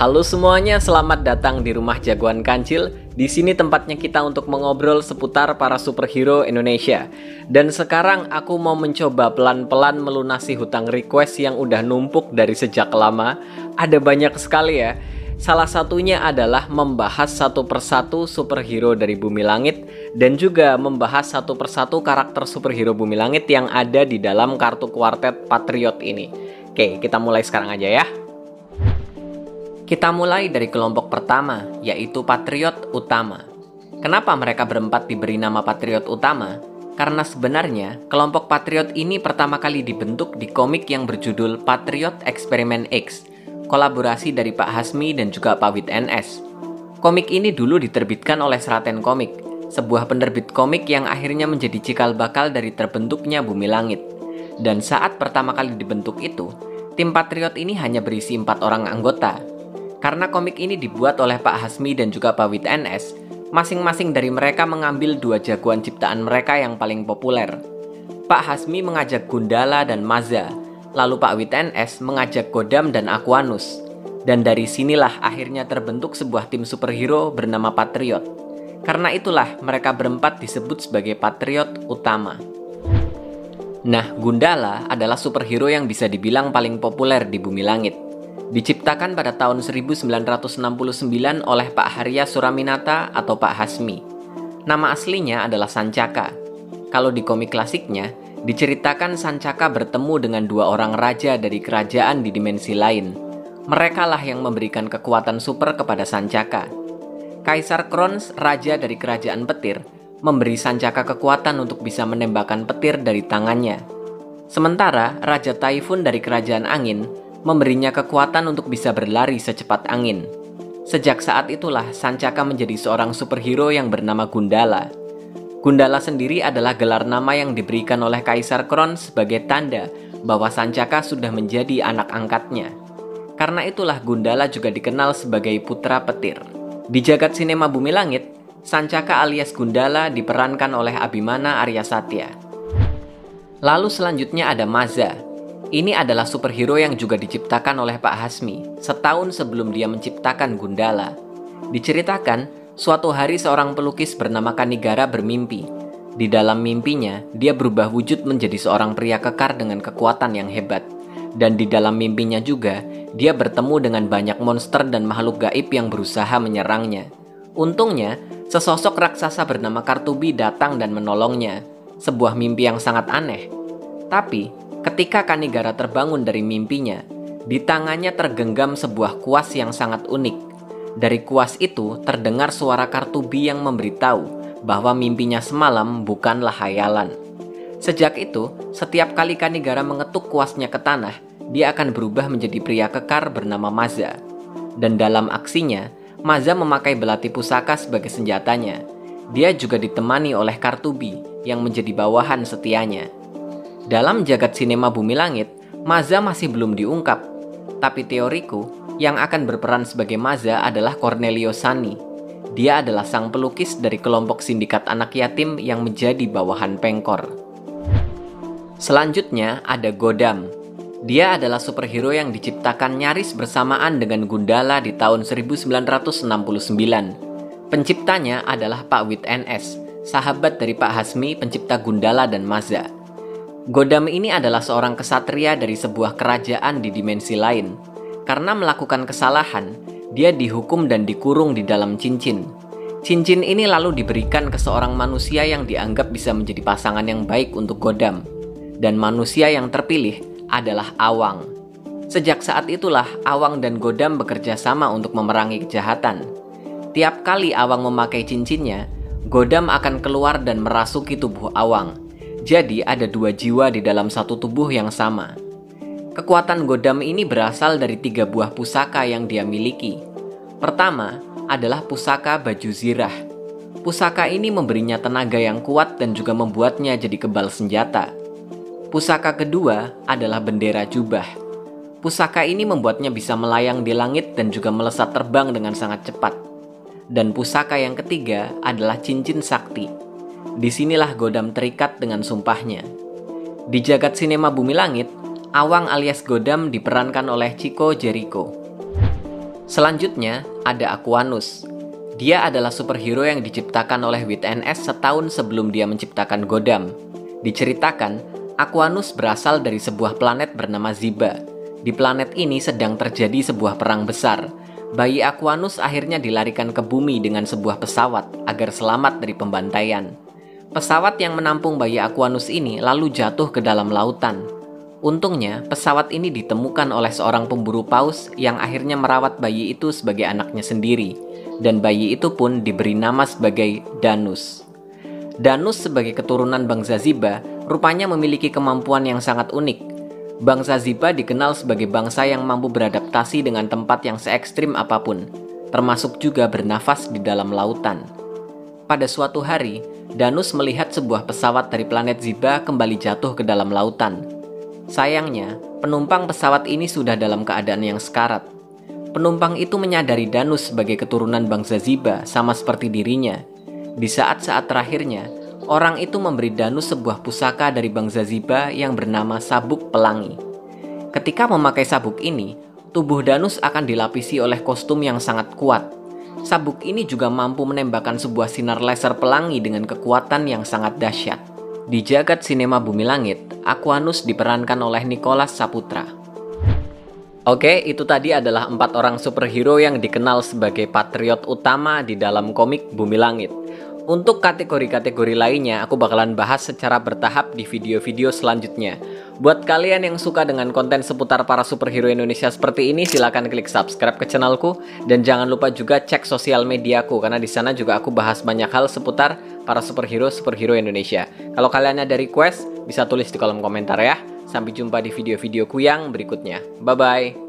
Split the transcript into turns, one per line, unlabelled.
Halo semuanya, selamat datang di Rumah Jagoan Kancil. Di sini tempatnya kita untuk mengobrol seputar para superhero Indonesia. Dan sekarang aku mau mencoba pelan-pelan melunasi hutang request yang udah numpuk dari sejak lama. Ada banyak sekali ya. Salah satunya adalah membahas satu persatu superhero dari Bumi Langit dan juga membahas satu persatu karakter superhero Bumi Langit yang ada di dalam kartu kuartet Patriot ini. Oke, kita mulai sekarang aja ya. Kita mulai dari kelompok pertama, yaitu Patriot Utama. Kenapa mereka berempat diberi nama Patriot Utama? Karena sebenarnya, kelompok Patriot ini pertama kali dibentuk di komik yang berjudul Patriot Eksperimen X, kolaborasi dari Pak Hasmi dan juga Pak Wid NS. Komik ini dulu diterbitkan oleh Seraten Komik, sebuah penerbit komik yang akhirnya menjadi cikal bakal dari terbentuknya Bumi Langit. Dan saat pertama kali dibentuk itu, tim Patriot ini hanya berisi 4 orang anggota. Karena komik ini dibuat oleh Pak Hasmi dan juga Pak Wid NS, masing-masing dari mereka mengambil 2 jagoan ciptaan mereka yang paling populer. Pak Hasmi mengajak Gundala dan Maza, lalu Pak Wid NS mengajak Godam dan Aquanus. Dan dari sinilah akhirnya terbentuk sebuah tim superhero bernama Patriot. Karena itulah mereka berempat disebut sebagai Patriot Utama. Nah, Gundala adalah superhero yang bisa dibilang paling populer di Bumi Langit. Diciptakan pada tahun 1969 oleh Pak Harya Suraminata atau Pak Hasmi. Nama aslinya adalah Sancaka. Kalau di komik klasiknya, diceritakan Sancaka bertemu dengan 2 orang raja dari kerajaan di dimensi lain. Merekalah yang memberikan kekuatan super kepada Sancaka. Kaisar Krons, raja dari kerajaan petir, memberi Sancaka kekuatan untuk bisa menembakkan petir dari tangannya. Sementara Raja Taifun dari kerajaan angin memberinya kekuatan untuk bisa berlari secepat angin. Sejak saat itulah Sancaka menjadi seorang superhero yang bernama Gundala. Gundala sendiri adalah gelar nama yang diberikan oleh Kaisar Krons sebagai tanda bahwa Sancaka sudah menjadi anak angkatnya. Karena itulah Gundala juga dikenal sebagai putra petir. Di jagat sinema Bumi Langit, Sancaka alias Gundala diperankan oleh Abimana Aryasatya. Lalu selanjutnya ada Maza. Ini adalah superhero yang juga diciptakan oleh Pak Hasmi, setahun sebelum dia menciptakan Gundala. Diceritakan, suatu hari seorang pelukis bernama Kanigara bermimpi. Di dalam mimpinya, dia berubah wujud menjadi seorang pria kekar dengan kekuatan yang hebat. Dan di dalam mimpinya juga, dia bertemu dengan banyak monster dan makhluk gaib yang berusaha menyerangnya. Untungnya, sesosok raksasa bernama Kartubi datang dan menolongnya. Sebuah mimpi yang sangat aneh. Tapi, ketika Kanigara terbangun dari mimpinya, di tangannya tergenggam sebuah kuas yang sangat unik. Dari kuas itu terdengar suara Kartubi yang memberitahu bahwa mimpinya semalam bukanlah hayalan. Sejak itu, setiap kali Kanigara mengetuk kuasnya ke tanah, dia akan berubah menjadi pria kekar bernama Maza. Dan dalam aksinya, Maza memakai belati pusaka sebagai senjatanya. Dia juga ditemani oleh Kartubi yang menjadi bawahan setianya. Dalam jagat sinema Bumi Langit, Maza masih belum diungkap. Tapi teoriku, yang akan berperan sebagai Maza adalah Cornelio Sani. Dia adalah sang pelukis dari kelompok sindikat anak yatim yang menjadi bawahan Pengkor. Selanjutnya ada Godam. Dia adalah superhero yang diciptakan nyaris bersamaan dengan Gundala di tahun 1969. Penciptanya adalah Pak Wid NS, sahabat dari Pak Hasmi pencipta Gundala dan Maza. Godam ini adalah seorang kesatria dari sebuah kerajaan di dimensi lain. Karena melakukan kesalahan, dia dihukum dan dikurung di dalam cincin. Cincin ini lalu diberikan ke seorang manusia yang dianggap bisa menjadi pasangan yang baik untuk Godam. Dan manusia yang terpilih adalah Awang. Sejak saat itulah Awang dan Godam bekerja sama untuk memerangi kejahatan. Tiap kali Awang memakai cincinnya, Godam akan keluar dan merasuki tubuh Awang. Jadi ada 2 jiwa di dalam satu tubuh yang sama. Kekuatan Godam ini berasal dari 3 buah pusaka yang dia miliki. Pertama adalah pusaka baju zirah. Pusaka ini memberinya tenaga yang kuat dan juga membuatnya jadi kebal senjata. Pusaka kedua adalah bendera jubah. Pusaka ini membuatnya bisa melayang di langit dan juga melesat terbang dengan sangat cepat. Dan pusaka yang ketiga adalah cincin sakti. Disinilah Godam terikat dengan sumpahnya. Di jagat sinema Bumi Langit, Awang alias Godam diperankan oleh Chico Jericho. Selanjutnya, ada Aquanus. Dia adalah superhero yang diciptakan oleh WTNS setahun sebelum dia menciptakan Godam. Diceritakan, Aquanus berasal dari sebuah planet bernama Ziba. Di planet ini sedang terjadi sebuah perang besar. Bayi Aquanus akhirnya dilarikan ke bumi dengan sebuah pesawat agar selamat dari pembantaian. Pesawat yang menampung bayi Aquanus ini lalu jatuh ke dalam lautan. Untungnya, pesawat ini ditemukan oleh seorang pemburu paus yang akhirnya merawat bayi itu sebagai anaknya sendiri, dan bayi itu pun diberi nama sebagai Danus. Danus sebagai keturunan bangsa Ziba rupanya memiliki kemampuan yang sangat unik. Bangsa Ziba dikenal sebagai bangsa yang mampu beradaptasi dengan tempat yang se-ekstrim apapun, termasuk juga bernafas di dalam lautan. Pada suatu hari, Danus melihat sebuah pesawat dari planet Ziba kembali jatuh ke dalam lautan. Sayangnya, penumpang pesawat ini sudah dalam keadaan yang sekarat. Penumpang itu menyadari Danus sebagai keturunan bangsa Ziba sama seperti dirinya. Di saat-saat terakhirnya, orang itu memberi Danus sebuah pusaka dari bangsa Ziba yang bernama Sabuk Pelangi. Ketika memakai sabuk ini, tubuh Danus akan dilapisi oleh kostum yang sangat kuat. Sabuk ini juga mampu menembakkan sebuah sinar laser pelangi dengan kekuatan yang sangat dahsyat. Di jagat sinema Bumi Langit, Aquanus diperankan oleh Nicholas Saputra. Oke, itu tadi adalah 4 orang superhero yang dikenal sebagai patriot utama di dalam komik Bumi Langit. Untuk kategori-kategori lainnya, aku bakalan bahas secara bertahap di video-video selanjutnya. Buat kalian yang suka dengan konten seputar para superhero Indonesia seperti ini, silahkan klik subscribe ke channelku. Dan jangan lupa juga cek sosial mediaku, karena di sana juga aku bahas banyak hal seputar para superhero Indonesia. Kalau kalian ada request, bisa tulis di kolom komentar ya. Sampai jumpa di video-videoku yang berikutnya. Bye-bye.